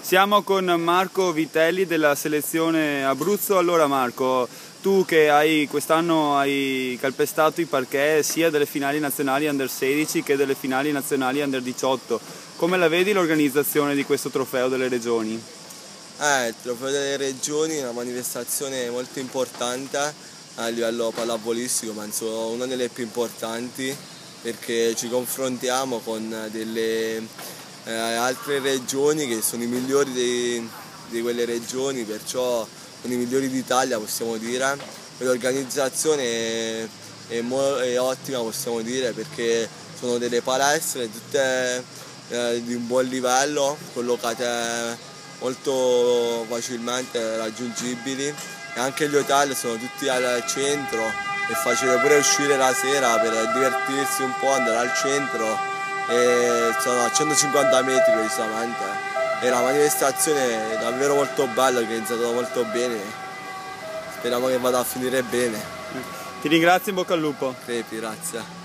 Siamo con Marco Vitelli della selezione Abruzzo. Allora Marco, tu che quest'anno hai calpestato i parquet sia delle finali nazionali Under 16 che delle finali nazionali Under 18, come la vedi l'organizzazione di questo trofeo delle regioni? Il trofeo delle regioni è una manifestazione molto importante a livello pallavolistico, penso una delle più importanti, perché ci confrontiamo con delle altre regioni che sono i migliori di quelle regioni, perciò sono i migliori d'Italia, possiamo dire. L'organizzazione è ottima, possiamo dire, perché sono delle palestre tutte di un buon livello, collocate molto facilmente raggiungibili, e anche gli hotel sono tutti al centro, è facile pure uscire la sera per divertirsi un po', andare al centro, e sono a 150 metri precisamente. È una manifestazione davvero molto bella, organizzata molto bene, speriamo che vada a finire bene. Ti ringrazio, in bocca al lupo. Crepi, grazie.